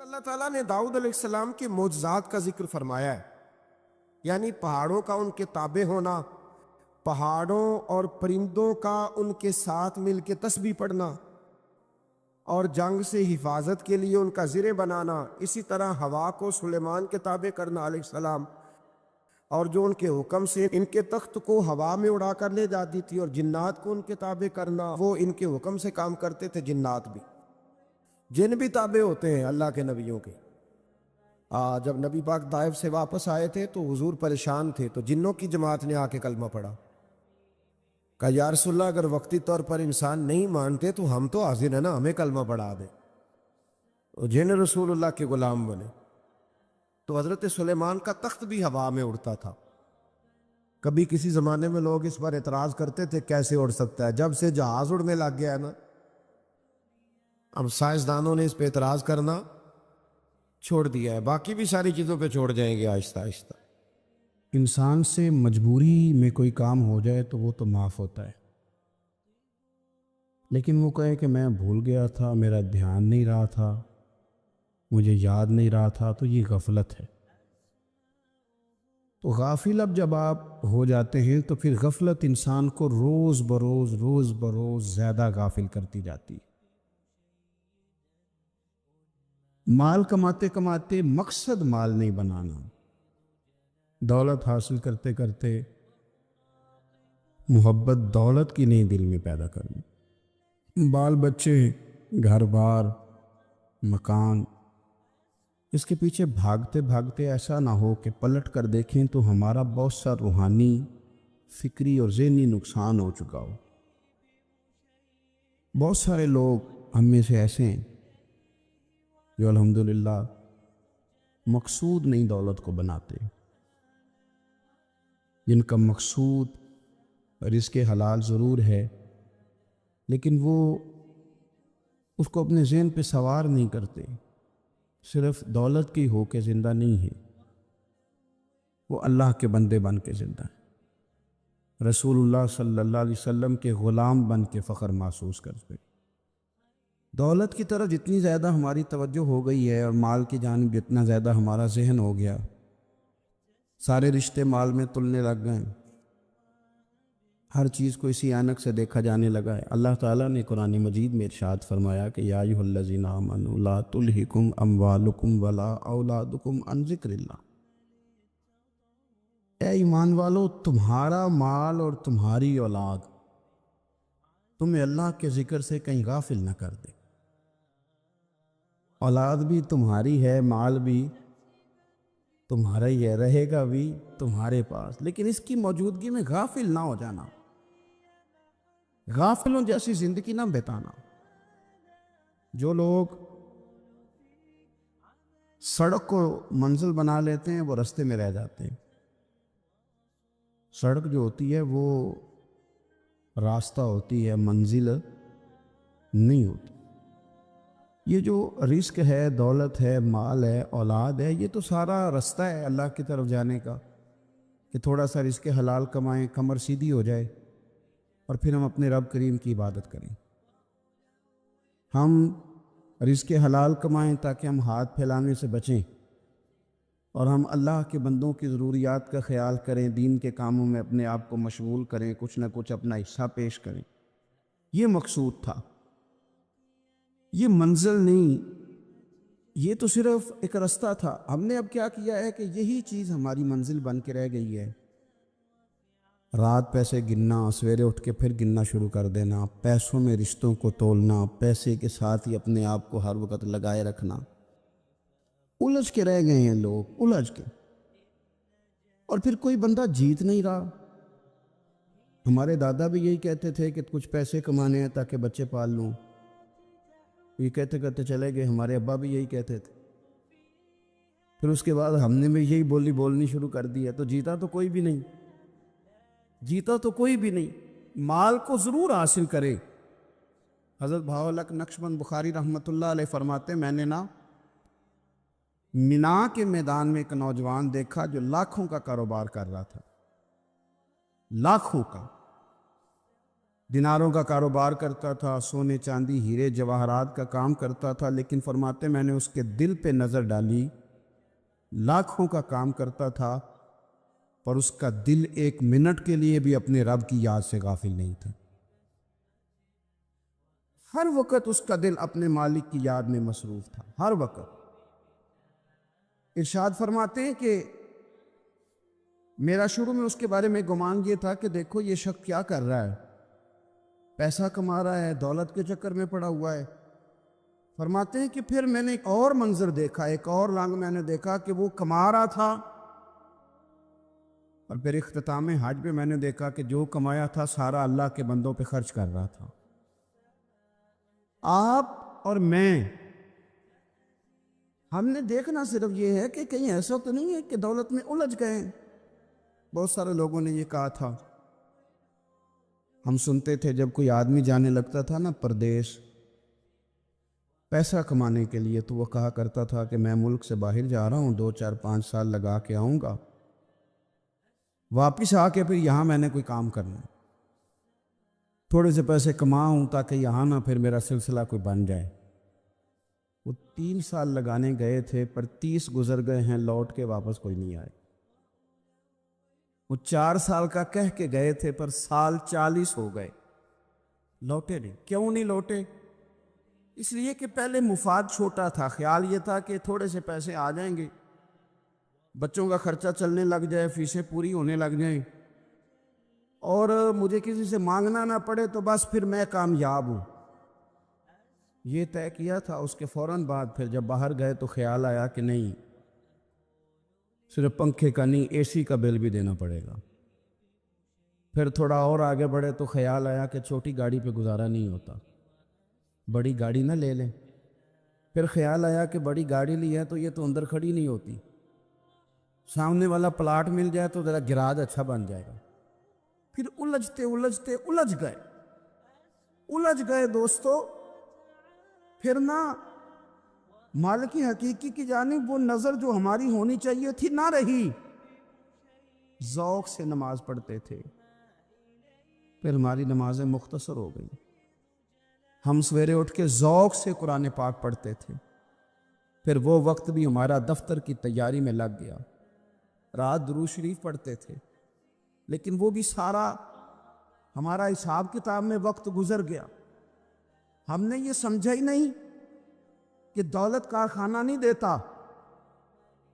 اللہ تعالیٰ نے داؤد علیہ السلام کے معجزات کا ذکر فرمایا ہے، یعنی پہاڑوں کا ان کے تابع ہونا، پہاڑوں اور پرندوں کا ان کے ساتھ مل کے تسبیح پڑھنا، اور جنگ سے حفاظت کے لیے ان کا زرہ بنانا، اسی طرح ہوا کو سلیمان کے تابع کرنا علیہ السلام، اور جو ان کے حکم سے ان کے تخت کو ہوا میں اڑا کر لے جاتی تھی، اور جنات کو ان کے تابع کرنا، وہ ان کے حکم سے کام کرتے تھے۔ جنات بھی، جن بھی تابع ہوتے ہیں اللہ کے نبیوں کے۔ جب نبی پاک طائف سے واپس آئے تھے تو حضور پریشان تھے، تو جنوں کی جماعت نے آ کے کلمہ پڑھا، کہا یا رسول اللہ اگر وقتی طور پر انسان نہیں مانتے تو ہم تو حاضر ہیں نا، ہمیں کلمہ پڑھا دیں۔ جن رسول اللہ کے غلام بنے تو حضرت سلیمان کا تخت بھی ہوا میں اڑتا تھا۔ کبھی کسی زمانے میں لوگ اس پر اعتراض کرتے تھے کیسے اڑ سکتا ہے، جب سے جہاز اڑنے لگ گیا ہے نا، اب سائنسدانوں نے اس پہ اعتراض کرنا چھوڑ دیا ہے، باقی بھی ساری چیزوں پہ چھوڑ جائیں گے آہستہ آہستہ۔ انسان سے مجبوری میں کوئی کام ہو جائے تو وہ تو معاف ہوتا ہے، لیکن وہ کہے کہ میں بھول گیا تھا، میرا دھیان نہیں رہا تھا، مجھے یاد نہیں رہا تھا، تو یہ غفلت ہے۔ تو غافل اب جب آپ ہو جاتے ہیں تو پھر غفلت انسان کو روز بروز زیادہ غافل کرتی جاتی ہے۔ مال کماتے کماتے مقصد مال نہیں بنانا، دولت حاصل کرتے کرتے محبت دولت کی نہیں دل میں پیدا کرنی، بال بچے، گھر بار، مکان، اس کے پیچھے بھاگتے بھاگتے ایسا نہ ہو کہ پلٹ کر دیکھیں تو ہمارا بہت سا روحانی، فکری اور ذہنی نقصان ہو چکا ہو۔ بہت سارے لوگ ہم میں سے ایسے ہیں جو الحمدللہ مقصود نہیں دولت کو بناتے، جن کا مقصود رزق حلال ضرور ہے، لیکن وہ اس کو اپنے ذہن پہ سوار نہیں کرتے، صرف دولت کی ہو کے زندہ نہیں ہے، وہ اللہ کے بندے بن کے زندہ ہے، رسول اللہ صلی اللہ علیہ وسلم کے غلام بن کے فخر محسوس کرتے۔ دولت کی طرف جتنی زیادہ ہماری توجہ ہو گئی ہے اور مال کی جانب جتنا زیادہ ہمارا ذہن ہو گیا، سارے رشتے مال میں تلنے لگ گئے، ہر چیز کو اسی عینک سے دیکھا جانے لگا ہے۔ اللہ تعالیٰ نے قرآن مجید میں ارشاد فرمایا کہ یا ایھا الذین آمنوا لا تلھکم اموالکم ولا اولادکم عن ذکر اللہ، اے ایمان والو تمہارا مال اور تمہاری اولاد تمہیں اللہ کے ذکر سے کہیں غافل نہ کر دے۔ اولاد بھی تمہاری ہے، مال بھی تمہارا ہی ہے، رہے گا بھی تمہارے پاس، لیکن اس کی موجودگی میں غافل نہ ہو جانا، غافلوں جیسی زندگی نہ بتانا۔ جو لوگ سڑک کو منزل بنا لیتے ہیں وہ رستے میں رہ جاتے ہیں۔ سڑک جو ہوتی ہے وہ راستہ ہوتی ہے، منزل نہیں ہوتی۔ یہ جو رزق ہے، دولت ہے، مال ہے، اولاد ہے، یہ تو سارا رستہ ہے اللہ کی طرف جانے کا، کہ تھوڑا سا رزق حلال کمائیں، کمر سیدھی ہو جائے، اور پھر ہم اپنے رب کریم کی عبادت کریں۔ ہم رزق حلال کمائیں تاکہ ہم ہاتھ پھیلانے سے بچیں، اور ہم اللہ کے بندوں کی ضروریات کا خیال کریں، دین کے کاموں میں اپنے آپ کو مشغول کریں، کچھ نہ کچھ اپنا حصہ پیش کریں۔ یہ مقصود تھا، یہ منزل نہیں، یہ تو صرف ایک رستہ تھا۔ ہم نے اب کیا کیا ہے کہ یہی چیز ہماری منزل بن کے رہ گئی ہے۔ رات پیسے گننا، سویرے اٹھ کے پھر گننا شروع کر دینا، پیسوں میں رشتوں کو تولنا، پیسے کے ساتھ ہی اپنے آپ کو ہر وقت لگائے رکھنا، الجھ کے رہ گئے ہیں لوگ، الجھ کے، اور پھر کوئی بندہ جیت نہیں رہا۔ ہمارے دادا بھی یہی کہتے تھے کہ کچھ پیسے کمانے ہیں تاکہ بچے پال لوں، یہ کہتے کہتے چلے گئے۔ ہمارے ابا بھی یہی کہتے تھے، پھر اس کے بعد ہم نے بھی یہی بولنی شروع کر دی ہے، تو جیتا تو کوئی بھی نہیں، جیتا تو کوئی بھی نہیں۔ مال کو ضرور حاصل کرے۔ حضرت بہاءالحق نقشبند بخاری رحمۃ اللہ علیہ فرماتے، میں نے نا مینا کے میدان میں ایک نوجوان دیکھا جو لاکھوں کا کاروبار کر رہا تھا، لاکھوں کا، دیناروں کا کاروبار کرتا تھا، سونے چاندی ہیرے جواہرات کا کام کرتا تھا، لیکن فرماتے میں نے اس کے دل پہ نظر ڈالی، لاکھوں کا کام کرتا تھا پر اس کا دل ایک منٹ کے لیے بھی اپنے رب کی یاد سے غافل نہیں تھا۔ ہر وقت اس کا دل اپنے مالک کی یاد میں مصروف تھا، ہر وقت۔ ارشاد فرماتے ہیں کہ میرا شروع میں اس کے بارے میں گمان یہ تھا کہ دیکھو یہ شخص کیا کر رہا ہے، پیسہ کما رہا ہے، دولت کے چکر میں پڑا ہوا ہے۔ فرماتے ہیں کہ پھر میں نے ایک اور منظر دیکھا، ایک اور رنگ میں نے دیکھا کہ وہ کما رہا تھا، اور پھر اختتام حج پہ میں نے دیکھا کہ جو کمایا تھا سارا اللہ کے بندوں پہ خرچ کر رہا تھا۔ آپ اور میں، ہم نے دیکھنا صرف یہ ہے کہ کہیں ایسا تو نہیں ہے کہ دولت میں الجھ گئے ہیں۔ بہت سارے لوگوں نے یہ کہا تھا، ہم سنتے تھے جب کوئی آدمی جانے لگتا تھا نا پردیس پیسہ کمانے کے لیے، تو وہ کہا کرتا تھا کہ میں ملک سے باہر جا رہا ہوں، 2 4 5 سال لگا کے آؤں گا، واپس آ کے پھر یہاں میں نے کوئی کام کرنا ہے، تھوڑے سے پیسے کماؤں تاکہ یہاں نہ پھر میرا سلسلہ کوئی بن جائے۔ وہ 3 سال لگانے گئے تھے پر 30 گزر گئے ہیں، لوٹ کے واپس کوئی نہیں آئے۔ وہ 4 سال کا کہہ کے گئے تھے پر سال 40 ہو گئے، لوٹے نہیں۔ کیوں نہیں لوٹے؟ اس لیے کہ پہلے مفاد چھوٹا تھا، خیال یہ تھا کہ تھوڑے سے پیسے آ جائیں گے، بچوں کا خرچہ چلنے لگ جائے، فیسیں پوری ہونے لگ جائیں، اور مجھے کسی سے مانگنا نہ پڑے، تو بس پھر میں کامیاب ہوں۔ یہ طے کیا تھا۔ اس کے فوراً بعد پھر جب باہر گئے تو خیال آیا کہ نہیں، صرف پنکھے کا نہیں، اے سی کا بل بھی دینا پڑے گا۔ پھر تھوڑا اور آگے بڑھے تو خیال آیا کہ چھوٹی گاڑی پہ گزارا نہیں ہوتا، بڑی گاڑی نہ لے لیں۔ پھر خیال آیا کہ بڑی گاڑی لی ہے تو یہ تو اندر کھڑی نہیں ہوتی، سامنے والا پلاٹ مل جائے تو ذرا گراج اچھا بن جائے گا۔ پھر الجھتے الجھ گئے دوستو۔ پھر نہ مالک حقیقی کی جانب وہ نظر جو ہماری ہونی چاہیے تھی نہ رہی۔ ذوق سے نماز پڑھتے تھے، پھر ہماری نمازیں مختصر ہو گئی۔ ہم سویرے اٹھ کے ذوق سے قرآن پاک پڑھتے تھے، پھر وہ وقت بھی ہمارا دفتر کی تیاری میں لگ گیا۔ رات درود شریف پڑھتے تھے، لیکن وہ بھی سارا ہمارا حساب کتاب میں وقت گزر گیا۔ ہم نے یہ سمجھا ہی نہیں کہ دولت کارخانہ نہیں دیتا،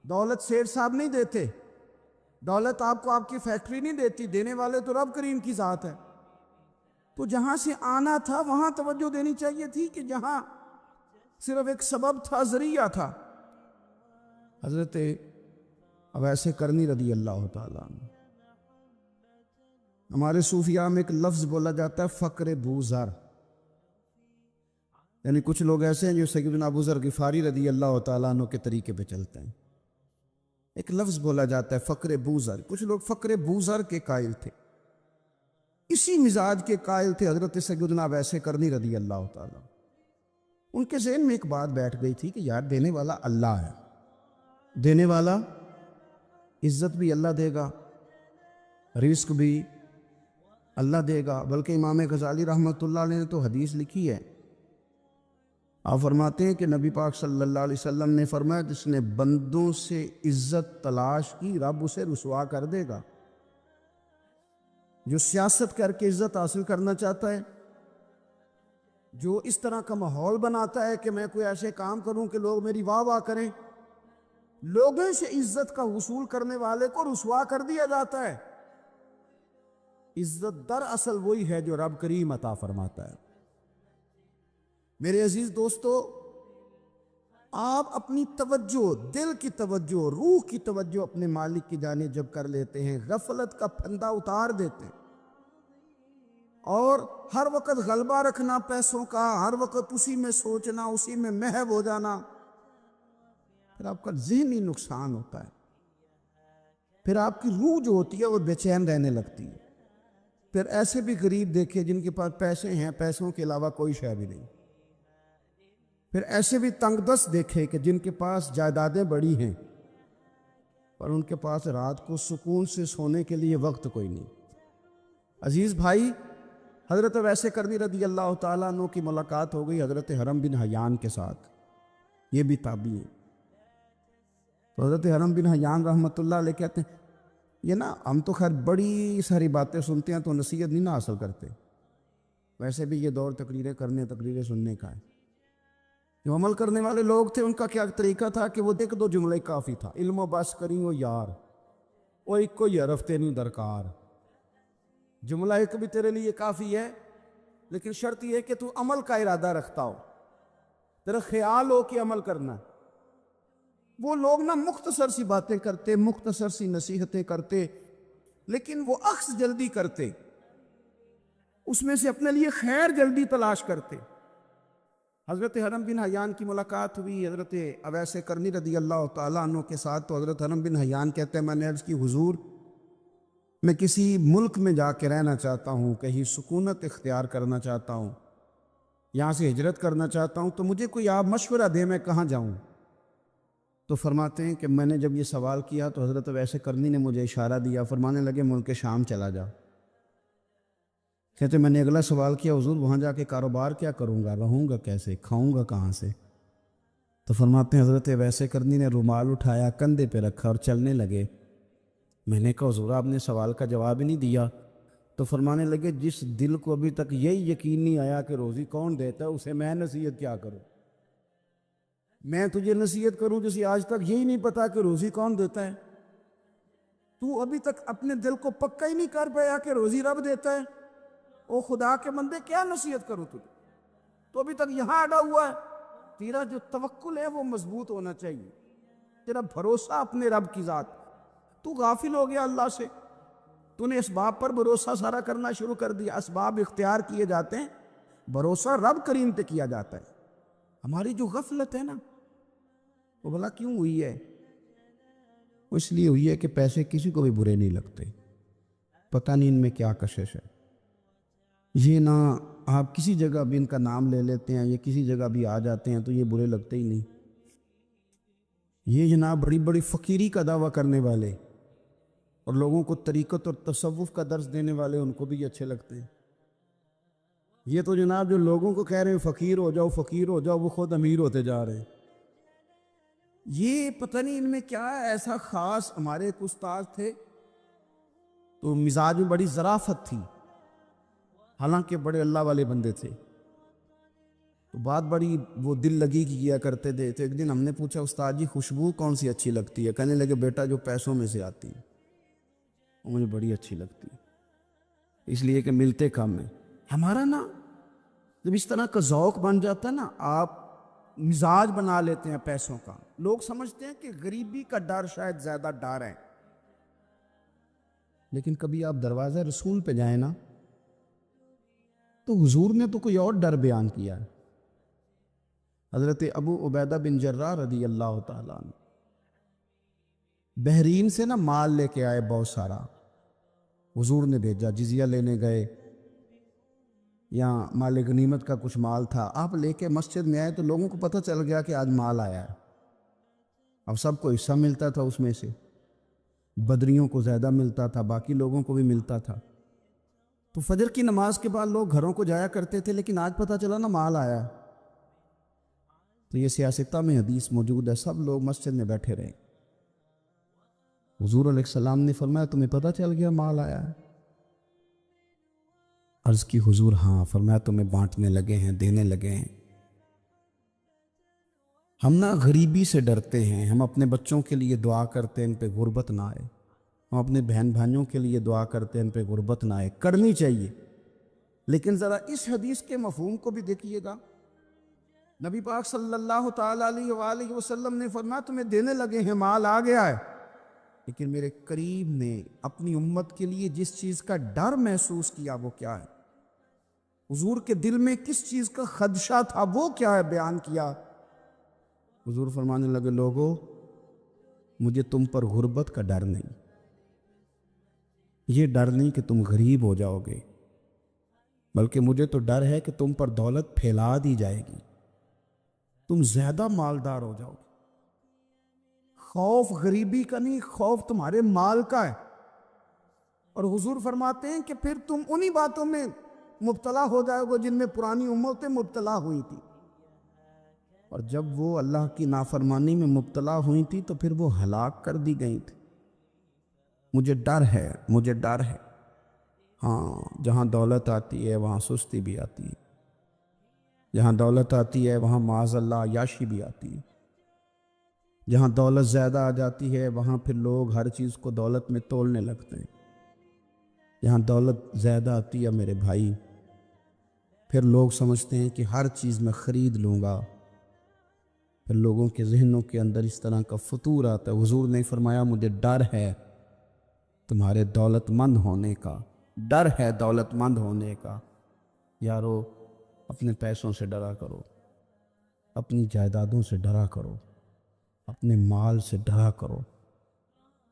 دولت سیٹھ صاحب نہیں دیتے، دولت آپ کو آپ کی فیکٹری نہیں دیتی، دینے والے تو رب کریم کی ذات ہے۔ تو جہاں سے آنا تھا وہاں توجہ دینی چاہیے تھی کہ جہاں صرف ایک سبب تھا، ذریعہ تھا۔ حضرت اویس کرنی رضی اللہ تعالیٰ عنہ، ہمارے صوفیاء میں ایک لفظ بولا جاتا ہے فقر بوذر، یعنی کچھ لوگ ایسے ہیں جو سیدنا ابو ذر غفاری رضی اللہ تعالیٰ عنہ کے طریقے پہ چلتے ہیں۔ ایک لفظ بولا جاتا ہے فقر بوذر، کچھ لوگ فقر بوذر کے قائل تھے، اسی مزاج کے قائل تھے حضرت سیدنا اویس کرنی رضی اللہ تعالیٰ۔ ان کے ذہن میں ایک بات بیٹھ گئی تھی کہ یار دینے والا اللہ ہے، دینے والا عزت بھی اللہ دے گا، رزق بھی اللہ دے گا۔ بلکہ امام غزالی رحمۃ اللہ علیہ نے تو حدیث لکھی ہے، آپ فرماتے ہیں کہ نبی پاک صلی اللہ علیہ وسلم نے فرمایا جس نے بندوں سے عزت تلاش کی رب اسے رسوا کر دے گا۔ جو سیاست کر کے عزت حاصل کرنا چاہتا ہے، جو اس طرح کا ماحول بناتا ہے کہ میں کوئی ایسے کام کروں کہ لوگ میری واہ واہ کریں، لوگوں سے عزت کا حصول کرنے والے کو رسوا کر دیا جاتا ہے۔ عزت دراصل وہی ہے جو رب کریم عطا فرماتا ہے۔ میرے عزیز دوستو، آپ اپنی توجہ، دل کی توجہ، روح کی توجہ اپنے مالک کی جانب جب کر لیتے ہیں، غفلت کا پھندا اتار دیتے ہیں، اور ہر وقت غلبہ رکھنا پیسوں کا، ہر وقت اسی میں سوچنا، اسی میں محو ہو جانا، پھر آپ کا ذہنی نقصان ہوتا ہے۔ پھر آپ کی روح جو ہوتی ہے وہ بے چین رہنے لگتی ہے۔ پھر ایسے بھی غریب دیکھے جن کے پاس پیسے ہیں، پیسوں کے علاوہ کوئی شے بھی نہیں۔ پھر ایسے بھی تنگ دست دیکھے کہ جن کے پاس جائیدادیں بڑی ہیں پر ان کے پاس رات کو سکون سے سونے کے لیے وقت کوئی نہیں۔ عزیز بھائی، حضرت ویسے کرنی رضی اللہ تعالیٰ عنہ کی ملاقات ہو گئی حضرت حرم بن حیان کے ساتھ، یہ بھی تابعی ہے۔ تو حضرت حرم بن حیان رحمۃ اللہ علیہ کہتے ہیں یہ نا ہم تو خیر بڑی ساری باتیں سنتے ہیں تو نصیحت نہیں نہ حاصل کرتے، ویسے بھی یہ دور تقریریں کرنے تقریریں سننے کا ہے۔ جو عمل کرنے والے لوگ تھے ان کا کیا طریقہ تھا کہ وہ ایک دو جملے کافی تھا، علم و بس کری ہو یار وہ ایک کوئی حرف تے نہیں درکار، جملہ ایک بھی تیرے لیے کافی ہے، لیکن شرط یہ ہے کہ تو عمل کا ارادہ رکھتا ہو، تیرا خیال ہو کہ عمل کرنا ہے۔ وہ لوگ نا مختصر سی باتیں کرتے، مختصر سی نصیحتیں کرتے، لیکن وہ اخذ جلدی کرتے، اس میں سے اپنے لیے خیر جلدی تلاش کرتے۔ حضرت حرم بن حیان کی ملاقات ہوئی حضرت اویس کرنی رضی اللہ تعالیٰ عنہ کے ساتھ، تو حضرت حرم بن حیان کہتے ہیں میں نے عرض کی حضور میں کسی ملک میں جا کے رہنا چاہتا ہوں، کہیں سکونت اختیار کرنا چاہتا ہوں، یہاں سے ہجرت کرنا چاہتا ہوں، تو مجھے کوئی آپ مشورہ دیں میں کہاں جاؤں؟ تو فرماتے ہیں کہ میں نے جب یہ سوال کیا تو حضرت ویسے کرنی نے مجھے اشارہ دیا، فرمانے لگے ملک شام چلا جا۔ کہتے میں نے اگلا سوال کیا حضور وہاں جا کے کاروبار کیا کروں گا، رہوں گا کیسے، کھاؤں گا کہاں سے؟ تو فرماتے ہیں حضرت ویسے کرنی نے رومال اٹھایا کندھے پہ رکھا اور چلنے لگے۔ میں نے کہا حضور آپ نے سوال کا جواب ہی نہیں دیا۔ تو فرمانے لگے جس دل کو ابھی تک یہی یقین نہیں آیا کہ روزی کون دیتا ہے اسے میں نصیحت کیا کروں؟ میں تجھے نصیحت کروں جسے آج تک یہی نہیں پتا کہ روزی کون دیتا ہے؟ تو ابھی تک اپنے دل کو پکا ہی نہیں کر پایا کہ روزی رب دیتا ہے؟ او خدا کے بندے کیا نصیحت کروں تجھے؟ تو ابھی تک یہاں اڑا ہوا ہے۔ تیرا جو توکل ہے وہ مضبوط ہونا چاہیے، تیرا بھروسہ اپنے رب کی ذات۔ تو غافل ہو گیا اللہ سے، تو نے اسباب پر بھروسہ سارا کرنا شروع کر دیا۔ اسباب اختیار کیے جاتے ہیں، بھروسہ رب کریم پہ کیا جاتا ہے۔ ہماری جو غفلت ہے نا وہ بھلا کیوں ہوئی ہے؟ وہ اس لیے ہوئی ہے کہ پیسے کسی کو بھی برے نہیں لگتے، پتہ نہیں ان میں کیا کشش ہے۔ یہ نہ آپ کسی جگہ بھی ان کا نام لے لیتے ہیں، یہ کسی جگہ بھی آ جاتے ہیں تو یہ برے لگتے ہی نہیں۔ یہ جناب بڑی بڑی فقیری کا دعویٰ کرنے والے اور لوگوں کو طریقت اور تصوف کا درس دینے والے ان کو بھی اچھے لگتے ہیں۔ یہ تو جناب جو لوگوں کو کہہ رہے ہیں فقیر ہو جاؤ فقیر ہو جاؤ، وہ خود امیر ہوتے جا رہے ہیں۔ یہ پتہ نہیں ان میں کیا ہے ایسا خاص۔ ہمارے ایک استاد تھے تو مزاج میں بڑی ظرافت تھی، حالانکہ بڑے اللہ والے بندے تھے، تو بات بڑی وہ دل لگی کی کیا کرتے تھے۔ تو ایک دن ہم نے پوچھا استاد جی خوشبو کون سی اچھی لگتی ہے؟ کہنے لگے بیٹا جو پیسوں میں سے آتی ہے وہ مجھے بڑی اچھی لگتی ہے، اس لیے کہ ملتے کم ہیں۔ ہمارا نا جب اس طرح کا ذوق بن جاتا ہے نا، آپ مزاج بنا لیتے ہیں پیسوں کا۔ لوگ سمجھتے ہیں کہ غریبی کا ڈر شاید زیادہ ڈر ہے، لیکن کبھی آپ دروازہ رسول پہ جائیں نا تو حضور نے تو کوئی اور ڈر بیان کیا ہے۔ حضرت ابو عبیدہ بن جراح رضی اللہ تعالیٰ عنہ بحرین سے نا مال لے کے آئے بہت سارا، حضور نے بھیجا، جزیہ لینے گئے یا مال غنیمت کا کچھ مال تھا، آپ لے کے مسجد میں آئے تو لوگوں کو پتہ چل گیا کہ آج مال آیا ہے۔ اب سب کو حصہ ملتا تھا اس میں سے، بدریوں کو زیادہ ملتا تھا، باقی لوگوں کو بھی ملتا تھا۔ تو فجر کی نماز کے بعد لوگ گھروں کو جایا کرتے تھے، لیکن آج پتہ چلا نا مال آیا ہے۔ تو یہ سیاستہ میں حدیث موجود ہے، سب لوگ مسجد میں بیٹھے رہے۔ حضور علیہ السلام نے فرمایا تمہیں پتہ چل گیا مال آیا ہے؟ عرض کی حضور ہاں۔ فرمایا تمہیں بانٹنے لگے ہیں، دینے لگے ہیں۔ ہم نا غریبی سے ڈرتے ہیں، ہم اپنے بچوں کے لیے دعا کرتے ہیں ان پہ غربت نہ آئے، ہم اپنے بہن بھائیوں کے لیے دعا کرتے ہیں ان پہ غربت نہ آئے، کرنی چاہیے، لیکن ذرا اس حدیث کے مفہوم کو بھی دیکھیے گا۔ نبی پاک صلی اللہ تعالیٰ علیہ وآلہ وسلم نے فرمایا تمہیں دینے لگے ہیں، مال آ گیا ہے، لیکن میرے کریم نے اپنی امت کے لیے جس چیز کا ڈر محسوس کیا وہ کیا ہے؟ حضور کے دل میں کس چیز کا خدشہ تھا وہ کیا ہے بیان کیا؟ حضور فرمانے لگے لوگو مجھے تم پر غربت کا ڈر نہیں، یہ ڈر نہیں کہ تم غریب ہو جاؤ گے، بلکہ مجھے تو ڈر ہے کہ تم پر دولت پھیلا دی جائے گی، تم زیادہ مالدار ہو جاؤ گے۔ خوف غریبی کا نہیں، خوف تمہارے مال کا ہے۔ اور حضور فرماتے ہیں کہ پھر تم انہی باتوں میں مبتلا ہو جائے گا جن میں پرانی امتیں مبتلا ہوئی تھیں، اور جب وہ اللہ کی نافرمانی میں مبتلا ہوئی تھی تو پھر وہ ہلاک کر دی گئی تھی۔ مجھے ڈر ہے، مجھے ڈر ہے۔ ہاں، جہاں دولت آتی ہے وہاں سستی بھی آتی ہے، جہاں دولت آتی ہے وہاں معاذ اللہ عیاشی بھی آتی ہے، جہاں دولت زیادہ آ جاتی ہے وہاں پھر لوگ ہر چیز کو دولت میں تولنے لگتے ہیں۔ جہاں دولت زیادہ آتی ہے میرے بھائی، پھر لوگ سمجھتے ہیں کہ ہر چیز میں خرید لوں گا، پھر لوگوں کے ذہنوں کے اندر اس طرح کا فطور آتا ہے۔ حضور نے فرمایا مجھے ڈر ہے تمہارے دولت مند ہونے کا، ڈر ہے دولت مند ہونے کا۔ یارو، اپنے پیسوں سے ڈرا کرو، اپنی جائیدادوں سے ڈرا کرو، اپنے مال سے ڈرا کرو۔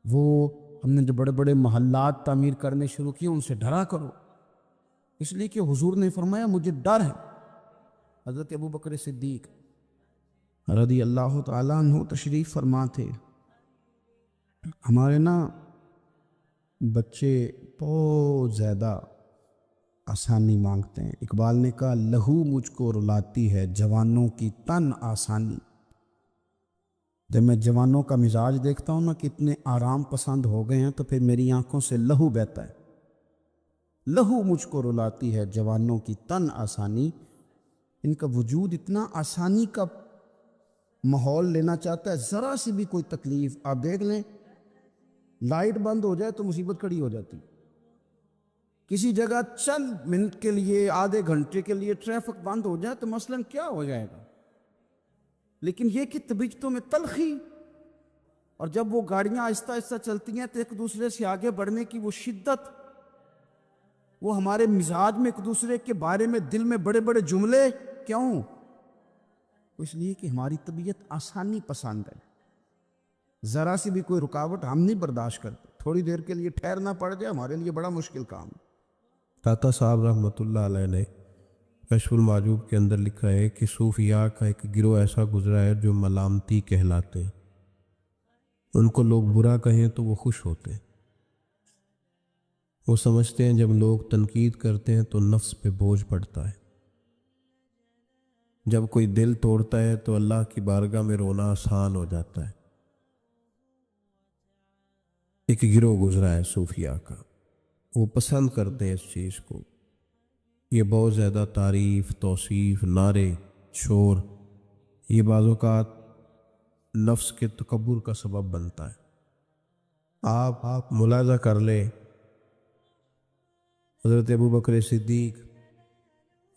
وہ ہم نے جو بڑے بڑے محلات تعمیر کرنے شروع کیے ان سے ڈرا کرو، اس لیے کہ حضور نے فرمایا مجھے ڈر ہے۔ حضرت ابوبکر صدیق رضی اللہ تعالیٰ عنہ تشریف فرما تھے۔ ہمارے بچے بہت زیادہ آسانی مانگتے ہیں۔ اقبال نے کہا لہو مجھ کو رلاتی ہے جوانوں کی تن آسانی۔ جب میں جوانوں کا مزاج دیکھتا ہوں کتنے آرام پسند ہو گئے ہیں تو پھر میری آنکھوں سے لہو بہتا ہے۔ لہو مجھ کو رلاتی ہے جوانوں کی تن آسانی۔ ان کا وجود اتنا آسانی کا ماحول لینا چاہتا ہے، ذرا سی بھی کوئی تکلیف آپ دیکھ لیں، لائٹ بند ہو جائے تو مصیبت کھڑی ہو جاتی۔ کسی جگہ چند منٹ کے لیے، آدھے گھنٹے کے لیے ٹریفک بند ہو جائے تو مثلاً کیا ہو جائے گا، لیکن یہ کہ طبیعتوں میں تلخی، اور جب وہ گاڑیاں آہستہ آہستہ چلتی ہیں تو ایک دوسرے سے آگے بڑھنے کی وہ شدت، وہ ہمارے مزاج میں ایک دوسرے کے بارے میں دل میں بڑے بڑے جملے، کیوں؟ اس لیے کہ ہماری طبیعت آسانی پسند ہے۔ ذرا سی بھی کوئی رکاوٹ ہم نہیں برداشت کرتے، تھوڑی دیر کے لیے ٹھہرنا پڑ جائے ہمارے لیے بڑا مشکل کام ہے۔ داتا صاحب رحمۃ اللہ علیہ نے کشف المعجوب کے اندر لکھا ہے کہ صوفیاء کا ایک گروہ ایسا گزرا ہے جو ملامتی کہلاتے ہیں۔ ان کو لوگ برا کہیں تو وہ خوش ہوتے ہیں۔ وہ سمجھتے ہیں جب لوگ تنقید کرتے ہیں تو نفس پہ بوجھ پڑتا ہے، جب کوئی دل توڑتا ہے تو اللہ کی بارگاہ میں رونا آسان ہو جاتا ہے۔ ایک گروہ گزرا ہے صوفیاء کا، وہ پسند کرتے ہیں اس چیز کو۔ یہ بہت زیادہ تعریف، توصیف، نعرے، شور، یہ بعض اوقات نفس کے تکبر کا سبب بنتا ہے۔ آپ ملاحظہ کر لیں، حضرت ابوبکر صدیق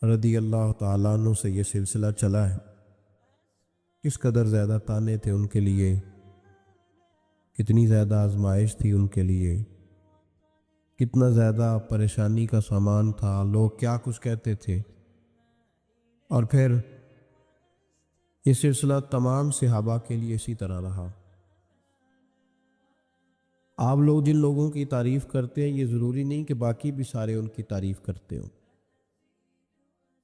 رضی اللہ تعالیٰ عنہ سے یہ سلسلہ چلا ہے۔ کس قدر زیادہ تانے تھے ان کے لیے، کتنی زیادہ آزمائش تھی ان کے لیے، کتنا زیادہ پریشانی کا سامان تھا، لوگ کیا کچھ کہتے تھے۔ اور پھر یہ سلسلہ تمام صحابہ کے لیے اسی طرح رہا۔ آپ لوگ جن لوگوں کی تعریف کرتے ہیں یہ ضروری نہیں کہ باقی بھی سارے ان کی تعریف کرتے ہوں۔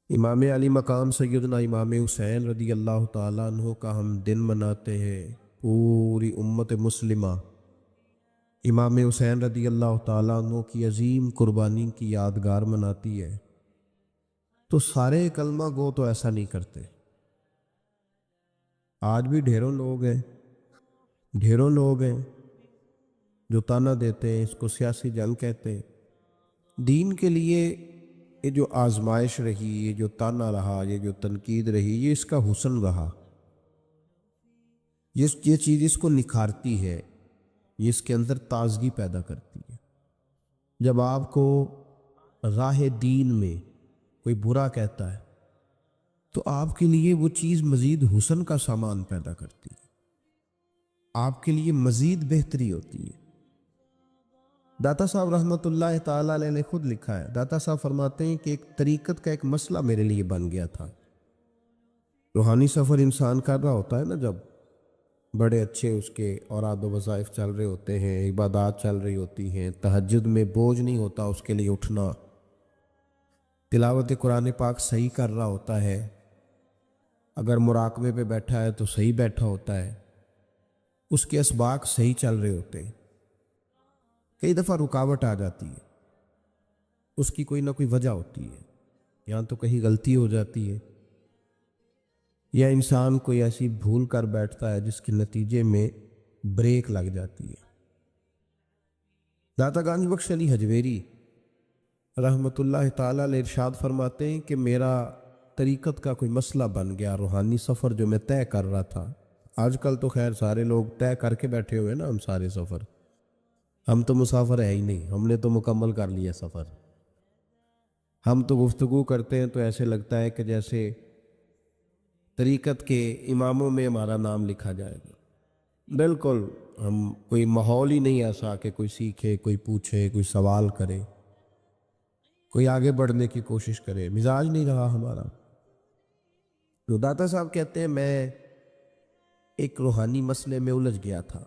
امام علی مقام سیدنا امام حسین رضی اللہ تعالیٰ عنہ کا ہم دن مناتے ہیں، پوری امت مسلمہ امام حسین رضی اللہ تعالیٰ عنہ کی عظیم قربانی کی یادگار مناتی ہے، تو سارے کلمہ گو تو ایسا نہیں کرتے۔ آج بھی ڈھیروں لوگ ہیں جو تانا دیتے ہیں، اس کو سیاسی جنگ کہتے ہیں۔ دین کے لیے یہ جو آزمائش رہی، یہ جو تانا رہا، یہ جو تنقید رہی، یہ اس کا حسن رہا، یہ چیز اس کو نکھارتی ہے، یہ اس کے اندر تازگی پیدا کرتی ہے۔ جب آپ کو راہ دین میں کوئی برا کہتا ہے تو آپ کے لیے وہ چیز مزید حسن کا سامان پیدا کرتی ہے، آپ کے لیے مزید بہتری ہوتی ہے۔ داتا صاحب رحمۃ اللہ تعالیٰ علیہ نے خود لکھا ہے، داتا صاحب فرماتے ہیں کہ ایک طریقت کا ایک مسئلہ میرے لیے بن گیا تھا۔ روحانی سفر انسان کر رہا ہوتا ہے نا، جب بڑے اچھے اس کے اوراد و وظائف چل رہے ہوتے ہیں، عبادات چل رہی ہوتی ہیں، تہجد میں بوجھ نہیں ہوتا اس کے لیے اٹھنا، تلاوت قرآن پاک صحیح کر رہا ہوتا ہے، اگر مراقبے پہ بیٹھا ہے تو صحیح بیٹھا ہوتا ہے، اس کے اسباق صحیح چل رہے ہوتے ہیں۔ کئی دفعہ رکاوٹ آ جاتی ہے، اس کی کوئی نہ کوئی وجہ ہوتی ہے، یہاں تو کہیں غلطی ہو جاتی ہے، یا انسان کوئی ایسی بھول کر بیٹھتا ہے جس کے نتیجے میں بریک لگ جاتی ہے۔ داتا گنج بخش علی حجویری رحمۃ اللہ تعالیٰ علیہ ارشاد فرماتے ہیں کہ میرا طریقت کا کوئی مسئلہ بن گیا، روحانی سفر جو میں طے کر رہا تھا۔ آج کل تو خیر سارے لوگ طے کر کے بیٹھے ہوئے نا، ہم سارے سفر، ہم تو مسافر ہے ہی نہیں، ہم نے تو مکمل کر لیا سفر۔ ہم تو گفتگو کرتے ہیں تو ایسے لگتا ہے کہ جیسے طریقت کے اماموں میں ہمارا نام لکھا جائے گا۔ بالکل، ہم کوئی ماحول ہی نہیں ایسا کہ کوئی سیکھے، کوئی پوچھے، کوئی سوال کرے، کوئی آگے بڑھنے کی کوشش کرے، مزاج نہیں رہا ہمارا۔ تو داتا صاحب کہتے ہیں میں ایک روحانی مسئلے میں الجھ گیا تھا،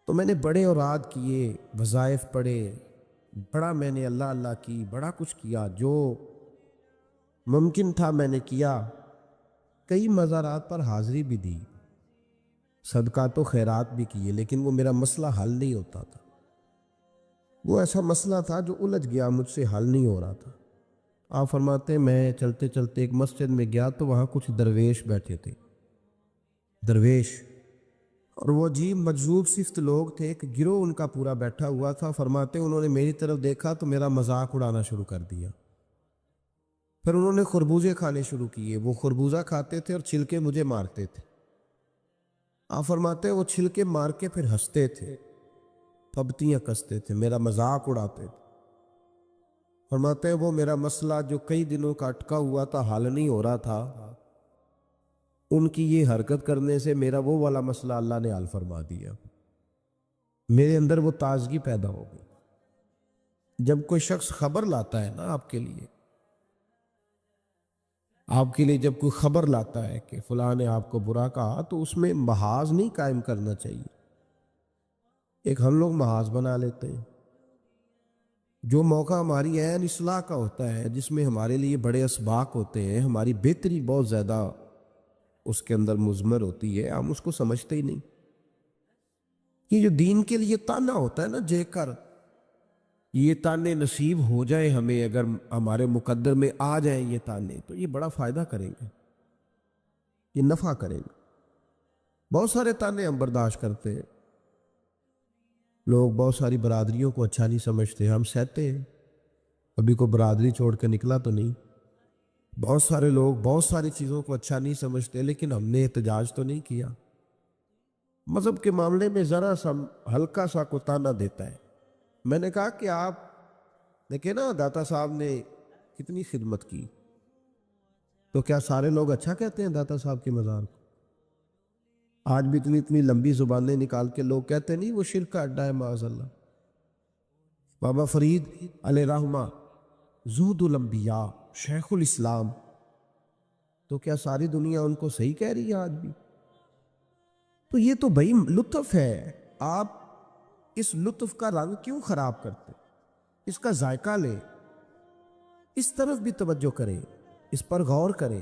تو میں نے بڑے اوراد کیے، وظائف پڑھے، بڑا میں نے اللہ اللہ کی، بڑا کچھ کیا، جو ممکن تھا میں نے کیا، کئی مزارات پر حاضری بھی دی، صدقات و خیرات بھی کیے، لیکن وہ میرا مسئلہ حل نہیں ہوتا تھا۔ وہ ایسا مسئلہ تھا جو الجھ گیا، مجھ سے حل نہیں ہو رہا تھا۔ آپ فرماتے ہیں میں چلتے چلتے ایک مسجد میں گیا تو وہاں کچھ درویش بیٹھے تھے، درویش، اور وہ عجیب مجذوب صفت لوگ تھے، ایک گروہ ان کا پورا بیٹھا ہوا تھا۔ فرماتے ہیں انہوں نے میری طرف دیکھا تو میرا مذاق اڑانا شروع کر دیا، پھر انہوں نے خربوزے کھانے شروع کیے، وہ خربوزہ کھاتے تھے اور چھلکے مجھے مارتے تھے۔ آپ فرماتے ہیں وہ چھلکے مار کے پھر ہنستے تھے، پھبتیاں کستے تھے، میرا مذاق اڑاتے تھے۔ فرماتے ہیں وہ میرا مسئلہ جو کئی دنوں کا اٹکا ہوا تھا، حل نہیں ہو رہا تھا، ان کی یہ حرکت کرنے سے میرا وہ والا مسئلہ اللہ نے حل فرما دیا۔ میرے اندر وہ تازگی پیدا ہو گئی۔ جب کوئی شخص خبر لاتا ہے نا آپ کے لیے جب کوئی خبر لاتا ہے کہ فلاں نے آپ کو برا کہا، تو اس میں محاذ نہیں قائم کرنا چاہیے۔ ایک ہم لوگ محاذ بنا لیتے ہیں، جو موقع ہماری عین اصلاح کا ہوتا ہے، جس میں ہمارے لیے بڑے اسباق ہوتے ہیں، ہماری بہتری بہت زیادہ اس کے اندر مضمر ہوتی ہے، ہم اس کو سمجھتے ہی نہیں۔ یہ جو دین کے لیے تانا ہوتا ہے نا جے کر، یہ تانے نصیب ہو جائیں ہمیں، اگر ہمارے مقدر میں آ جائیں یہ تانے، تو یہ بڑا فائدہ کریں گے، یہ نفع کریں گے۔ بہت سارے تانے ہم برداشت کرتے ہیں، لوگ بہت ساری برادریوں کو اچھا نہیں سمجھتے، ہم سہتے ہیں، ابھی کوئی برادری چھوڑ کے نکلا تو نہیں۔ بہت سارے لوگ بہت ساری چیزوں کو اچھا نہیں سمجھتے، لیکن ہم نے احتجاج تو نہیں کیا۔ مذہب کے معاملے میں ذرا سا ہلکا سا کو تانا دیتا ہے۔ میں نے کہا کہ آپ دیکھیں نا داتا صاحب نے کتنی خدمت کی، تو کیا سارے لوگ اچھا کہتے ہیں داتا صاحب کے مزار کو؟ آج بھی اتنی لمبی زبانیں نکال کے لوگ کہتے نہیں وہ شرک کا اڈا ہے معاذ اللہ۔ بابا فرید علیہ رحمہ، زہد الانبیاء، شیخ الاسلام، تو کیا ساری دنیا ان کو صحیح کہہ رہی ہے آج بھی؟ تو یہ تو بھائی لطف ہے، آپ اس لطف کا رنگ کیوں خراب کرتے؟ اس کا ذائقہ لیں، اس طرف بھی توجہ کریں، اس پر غور کریں۔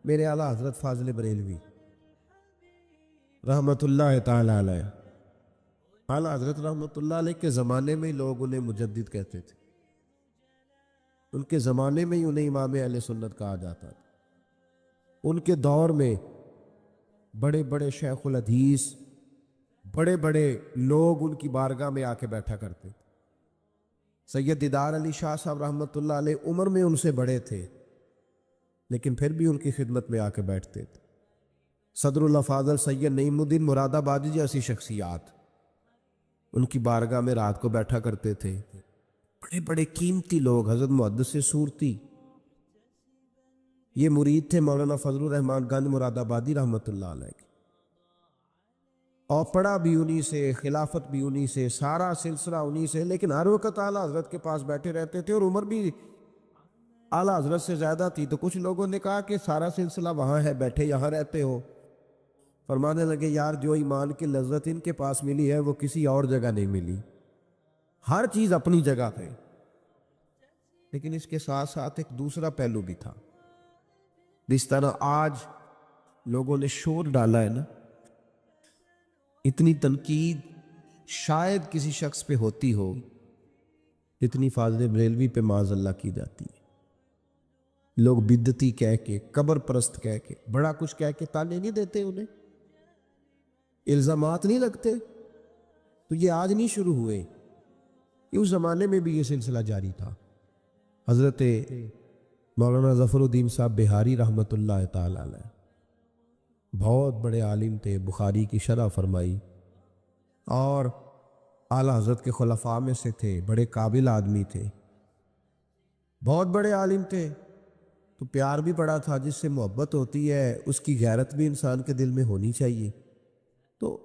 میرے اعلیٰ حضرت فاضل بریلوی رحمت اللہ تعالی علیہ، اعلیٰ حضرت رحمت اللہ علیہ کے زمانے میں لوگ انہیں مجدد کہتے تھے، ان کے زمانے میں ہی انہیں امام اہل سنت کہا جاتا تھا۔ ان کے دور میں بڑے بڑے شیخ الحدیث، بڑے بڑے لوگ ان کی بارگاہ میں آ کے بیٹھا کرتے تھے۔ سید دیدار علی شاہ صاحب رحمت اللہ علیہ عمر میں ان سے بڑے تھے، لیکن پھر بھی ان کی خدمت میں آ کے بیٹھتے تھے۔ صدر اللہ فاضل سید نعیم الدین مراد آبادی جیسی شخصیات ان کی بارگاہ میں رات کو بیٹھا کرتے تھے۔ بڑے بڑے قیمتی لوگ، حضرت محدث صورتی، یہ مرید تھے مولانا فضل الرحمان گنج مراد آبادی رحمت اللہ علیہ کے، اور پڑھا بھی انہی سے، خلافت بھی انہی سے، سارا سلسلہ انہی سے، لیکن ہر وقت اعلیٰ حضرت کے پاس بیٹھے رہتے تھے، اور عمر بھی اعلیٰ حضرت سے زیادہ تھی۔ تو کچھ لوگوں نے کہا کہ سارا سلسلہ وہاں ہے، بیٹھے یہاں رہتے ہو۔ فرمانے لگے یار جو ایمان کی لذت ان کے پاس ملی ہے وہ کسی اور جگہ نہیں ملی، ہر چیز اپنی جگہ پہ، لیکن اس کے ساتھ ساتھ ایک دوسرا پہلو بھی تھا۔ جس طرح آج لوگوں نے شور ڈالا ہے نا، اتنی تنقید شاید کسی شخص پہ ہوتی ہو جتنی فاضل بریلوی پہ معاذ اللہ کی جاتی ہے۔ لوگ بدعتی کہہ کے، قبر پرست کہہ کے، بڑا کچھ کہہ کے تانے نہیں دیتے، انہیں الزامات نہیں لگتے. تو یہ آج نہیں شروع ہوئے، یہ اس زمانے میں بھی یہ سلسلہ جاری تھا. حضرت مولانا ظفر الدین صاحب بہاری رحمۃ اللہ تعالی علیہ بہت بڑے عالم تھے، بخاری کی شرح فرمائی، اور اعلیٰ حضرت کے خلفاء میں سے تھے، بڑے قابل آدمی تھے، بہت بڑے عالم تھے. تو پیار بھی بڑا تھا. جس سے محبت ہوتی ہے اس کی غیرت بھی انسان کے دل میں ہونی چاہیے. تو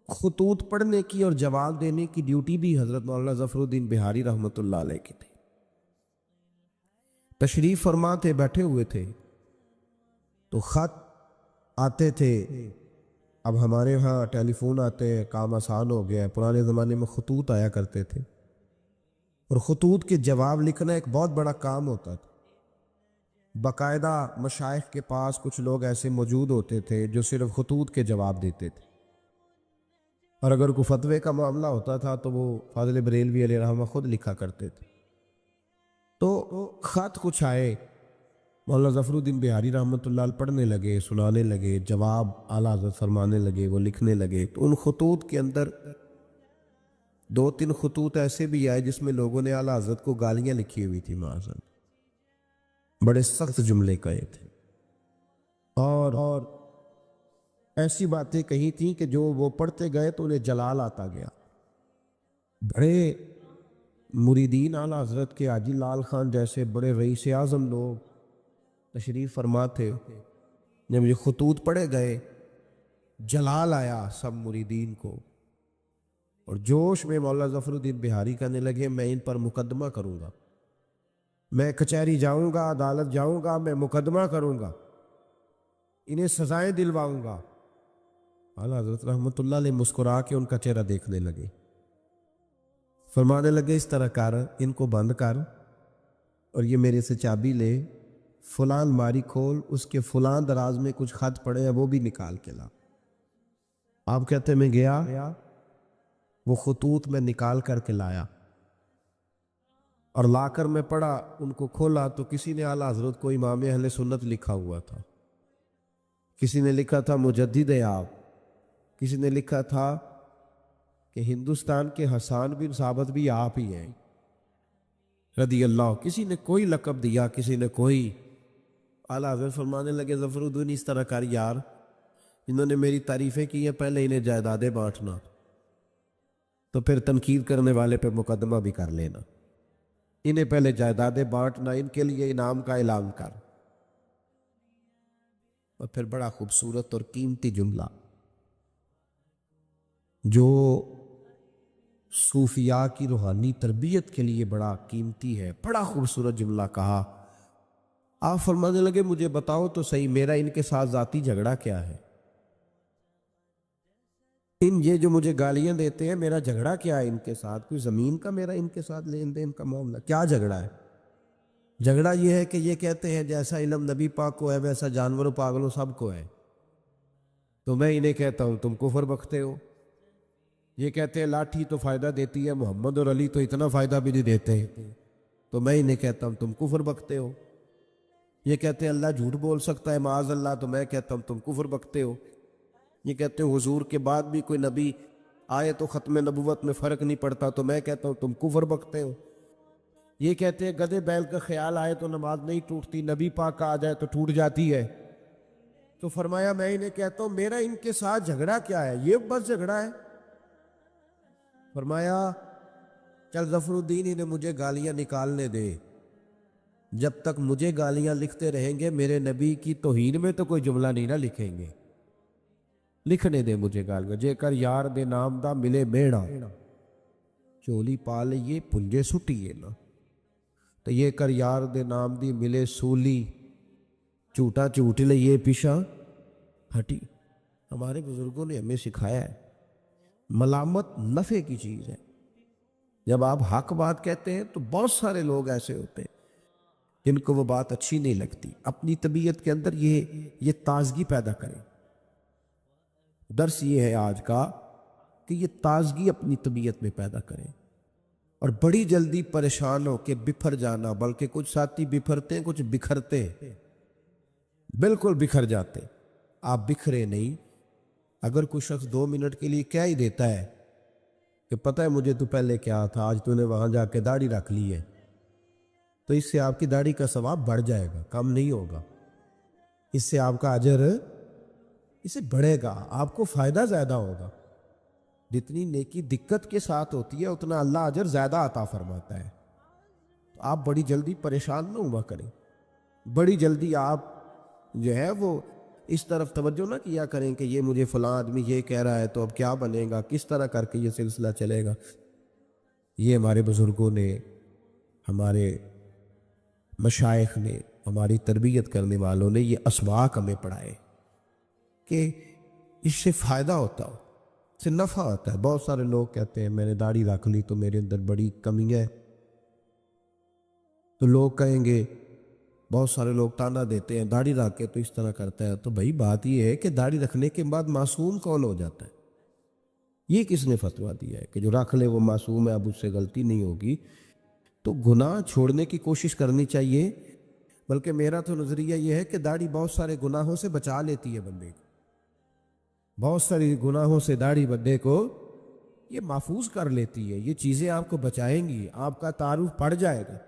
خطوط پڑھنے کی اور جواب دینے کی ڈیوٹی بھی حضرت مولانا ظفر الدین بہاری رحمۃ اللہ علیہ کی تھی. تشریف فرما تھے، بیٹھے ہوئے تھے، تو خط آتے تھے. اب ہمارے ہاں ٹیلی فون آتے ہیں، کام آسان ہو گیا ہے. پرانے زمانے میں خطوط آیا کرتے تھے، اور خطوط کے جواب لکھنا ایک بہت بڑا کام ہوتا تھا. باقاعدہ مشائخ کے پاس کچھ لوگ ایسے موجود ہوتے تھے جو صرف خطوط کے جواب دیتے تھے، اور اگر کوئی فتوے کا معاملہ ہوتا تھا تو وہ فاضل بریلوی علیہ رحمہ خود لکھا کرتے تھے. تو خط کچھ آئے، مولانا ظفر الدین بہاری رحمۃ اللہ علیہ پڑھنے لگے، سنانے لگے، جواب اعلیٰ حضرت فرمانے لگے، وہ لکھنے لگے. تو ان خطوط کے اندر 2-3 خطوط ایسے بھی آئے جس میں لوگوں نے اعلیٰ حضرت کو گالیاں لکھی ہوئی تھی معاذ، بڑے سخت جملے کہے تھے، اور ایسی باتیں کہی تھیں کہ جو وہ پڑھتے گئے تو انہیں جلال آتا گیا. بڑے مریدین اعلیٰ حضرت کے حاجی لال خان جیسے بڑے رئیس اعظم لوگ تشریف فرما تھے. جب یہ خطوط پڑھے گئے جلال آیا سب مریدین کو، اور جوش میں مولانا ظفر الدین بہاری کہنے لگے میں ان پر مقدمہ کروں گا، میں کچہری جاؤں گا، عدالت جاؤں گا، میں مقدمہ کروں گا، انہیں سزائیں دلواؤں گا. اعلیٰ حضرت رحمۃ اللہ علیہ مسکرا کے ان کا چہرہ دیکھنے لگے، فرمانے لگے اس طرح کر، ان کو بند کر، اور یہ میرے سے چابی لے، فلاں الماری کھول، اس کے فلاں دراز میں کچھ خط پڑے ہیں وہ بھی نکال کے لا. آپ کہتے میں گیا، وہ خطوط میں نکال کر کے لایا، اور لا کر میں پڑھا. ان کو کھولا تو کسی نے اعلیٰ حضرت کو امام اہل سنت لکھا ہوا تھا، کسی نے لکھا تھا مجدد آپ، کسی نے لکھا تھا کہ ہندوستان کے حسان بن ثابت بھی آپ ہی ہیں رضی اللہ. کسی نے کوئی لقب دیا، کسی نے کوئی. اعلیٰ حضرت فرمانے لگے ظفر الدین اس طرح کر یار، انہوں نے میری تعریفیں کی ہیں، پہلے انہیں جائیدادیں بانٹنا، تو پھر تنقید کرنے والے پہ مقدمہ بھی کر لینا. انہیں پہلے جائیدادیں بانٹنا، ان کے لیے انعام کا اعلان کر. اور پھر بڑا خوبصورت اور قیمتی جملہ جو صوفیاء کی روحانی تربیت کے لیے بڑا قیمتی ہے، بڑا خوبصورت جملہ کہا. آپ فرمانے لگے مجھے بتاؤ تو صحیح، میرا ان کے ساتھ ذاتی جھگڑا کیا ہے؟ یہ جو مجھے گالیاں دیتے ہیں، میرا جھگڑا کیا ہے ان کے ساتھ؟ کوئی زمین کا میرا ان کے ساتھ لین دین کا معاملہ؟ کیا جھگڑا ہے؟ جھگڑا یہ ہے کہ یہ کہتے ہیں جیسا علم نبی پاک کو ہے ویسا جانوروں پاگلوں سب کو ہے، تو میں انہیں کہتا ہوں تم کفر بکتے ہو. یہ کہتے ہیں لاٹھی تو فائدہ دیتی ہے، محمد اور علی تو اتنا فائدہ بھی نہیں دیتے، تو میں انہیں کہتا ہوں تم کفر بکتے ہو. یہ کہتے ہیں اللہ جھوٹ بول سکتا ہے معاذ اللہ، تو میں کہتا ہوں تم کفر بکتے ہو. یہ کہتے ہیں حضور کے بعد بھی کوئی نبی آئے تو ختم نبوت میں فرق نہیں پڑتا، تو میں کہتا ہوں تم کفر بکتے ہو. یہ کہتے ہیں گدھے بیل کا خیال آئے تو نماز نہیں ٹوٹتی، نبی پاک کا آ جائے تو ٹوٹ جاتی ہے. تو فرمایا میں انہیں کہتا ہوں میرا ان کے ساتھ جھگڑا کیا ہے؟ یہ بس جھگڑا ہے. فرمایا چل ظفر الدین انہیں مجھے گالیاں نکالنے دے، جب تک مجھے گالیاں لکھتے رہیں گے میرے نبی کی توہین میں تو کوئی جملہ نہیں نہ لکھیں گے. لکھنے دے مجھے گالیاں. جے کر یار دے نام دا ملے بیڑا، چولی پا لئیے پنجے سٹیے نا. تو یہ کر یار دے نام دی ملے سولی، جھوٹا جھوٹ لئیے پیشا ہٹی. ہمارے بزرگوں نے ہمیں سکھایا ہے ملامت نفع کی چیز ہے. جب آپ حق بات کہتے ہیں تو بہت سارے لوگ ایسے ہوتے ہیں جن کو وہ بات اچھی نہیں لگتی. اپنی طبیعت کے اندر یہ تازگی پیدا کریں. درس یہ ہے آج کا کہ یہ تازگی اپنی طبیعت میں پیدا کریں. اور بڑی جلدی پریشان ہو کے بکھر جانا، بلکہ کچھ ساتھی بکھرتے ہیں، کچھ بکھرتے ہیں، بالکل بکھر جاتے ہیں۔ آپ بکھرے نہیں۔ اگر کوئی شخص 2 منٹ کے لیے کہہ ہی دیتا ہے کہ پتہ ہے مجھے تو پہلے کیا تھا، آج تو نے وہاں جا کے داڑھی رکھ لی ہے، تو اس سے آپ کی داڑھی کا ثواب بڑھ جائے گا، کم نہیں ہوگا۔ اس سے آپ کا اجر اسے بڑھے گا، آپ کو فائدہ زیادہ ہوگا۔ جتنی نیکی دقت کے ساتھ ہوتی ہے اتنا اللہ اجر زیادہ عطا فرماتا ہے۔ تو آپ بڑی جلدی پریشان نہ ہوا کریں، بڑی جلدی آپ جو ہے وہ اس طرف توجہ نہ کیا کریں کہ یہ مجھے فلاں آدمی یہ کہہ رہا ہے تو اب کیا بنے گا، کس طرح کر کے یہ سلسلہ چلے گا۔ یہ ہمارے بزرگوں نے، ہمارے مشائخ نے، ہماری تربیت کرنے والوں نے یہ اسباق ہمیں پڑھائے کہ اس سے فائدہ ہوتا ہو، اس سے نفع ہوتا ہے۔ بہت سارے لوگ کہتے ہیں میں نے داڑھی رکھ لی تو میرے اندر بڑی کمی ہے، تو لوگ کہیں گے، بہت سارے لوگ تانا دیتے ہیں داڑھی رکھ کے تو اس طرح کرتا ہے۔ تو بھائی بات یہ ہے کہ داڑھی رکھنے کے بعد معصوم کون ہو جاتا ہے؟ یہ کس نے فتویٰ دیا ہے کہ جو رکھ لے وہ معصوم ہے، اب اس سے غلطی نہیں ہوگی؟ تو گناہ چھوڑنے کی کوشش کرنی چاہیے، بلکہ میرا تو نظریہ یہ ہے کہ داڑھی بہت سارے گناہوں سے بچا لیتی ہے بندے کو، بہت ساری گناہوں سے داڑھی بندے کو یہ محفوظ کر لیتی ہے۔ یہ چیزیں آپ کو بچائیں گی، آپ کا تعارف پڑ جائے گا،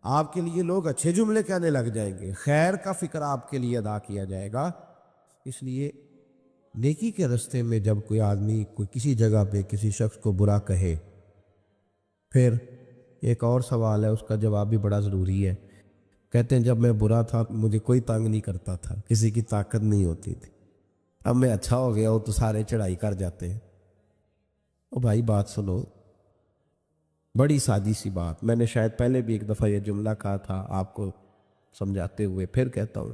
آپ کے لیے لوگ اچھے جملے کہنے لگ جائیں گے، خیر کا فکر آپ کے لیے ادا کیا جائے گا۔ اس لیے نیکی کے راستے میں جب کوئی آدمی کوئی کسی جگہ پہ کسی شخص کو برا کہے، پھر ایک اور سوال ہے، اس کا جواب بھی بڑا ضروری ہے۔ کہتے ہیں جب میں برا تھا مجھے کوئی تنگ نہیں کرتا تھا، کسی کی طاقت نہیں ہوتی تھی، اب میں اچھا ہو گیا ہوں تو سارے چڑھائی کر جاتے ہیں۔ او بھائی بات سنو، بڑی سادی سی بات، میں نے شاید پہلے بھی ایک دفعہ یہ جملہ کہا تھا، آپ کو سمجھاتے ہوئے پھر کہتا ہوں۔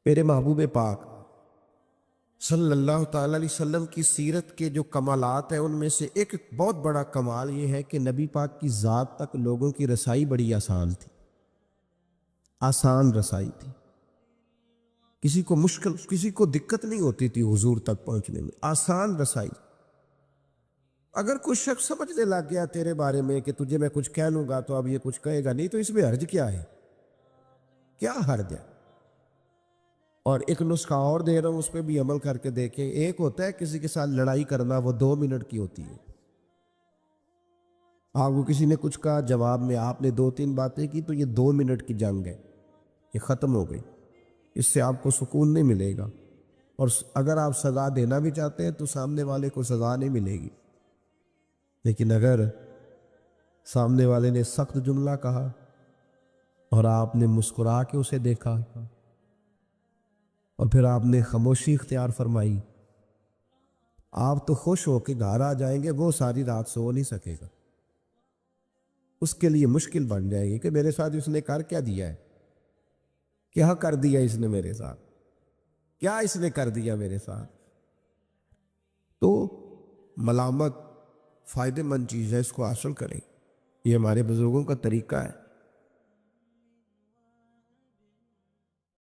میرے محبوب پاک صلی اللہ تعالیٰ علیہ وسلم کی سیرت کے جو کمالات ہیں ان میں سے ایک بہت بڑا کمال یہ ہے کہ نبی پاک کی ذات تک لوگوں کی رسائی بڑی آسان تھی، آسان رسائی تھی، کسی کو مشکل، کسی کو دقت نہیں ہوتی تھی حضور تک پہنچنے میں، آسان رسائی۔ اگر کچھ شخص سمجھنے لگ گیا تیرے بارے میں کہ تجھے میں کچھ کہہ لوں گا تو اب یہ کچھ کہے گا نہیں، تو اس میں حرج کیا ہے؟ کیا حرج ہے؟ اور ایک نسخہ اور دے رہا ہوں، اس پہ بھی عمل کر کے دیکھیں۔ ایک ہوتا ہے کسی کے ساتھ لڑائی کرنا، وہ 2 منٹ کی ہوتی ہے۔ آپ کو کسی نے کچھ کہا، جواب میں آپ نے 2-3 باتیں کی، تو یہ 2 منٹ کی جنگ ہے، یہ ختم ہو گئی۔ اس سے آپ کو سکون نہیں ملے گا، اور اگر آپ سزا دینا بھی چاہتے ہیں تو سامنے والے کو سزا نہیں ملے گی۔ لیکن اگر سامنے والے نے سخت جملہ کہا اور آپ نے مسکرا کے اسے دیکھا اور پھر آپ نے خاموشی اختیار فرمائی، آپ تو خوش ہو کے گھر آ جائیں گے، وہ ساری رات سو نہیں سکے گا۔ اس کے لیے مشکل بن جائے گی کہ میرے ساتھ اس نے کر کیا دیا ہے، کیا کر دیا اس نے میرے ساتھ، کیا اس نے کر دیا میرے ساتھ۔ تو ملامت فائدہ مند چیز ہے، اس کو حاصل کریں، یہ ہمارے بزرگوں کا طریقہ ہے۔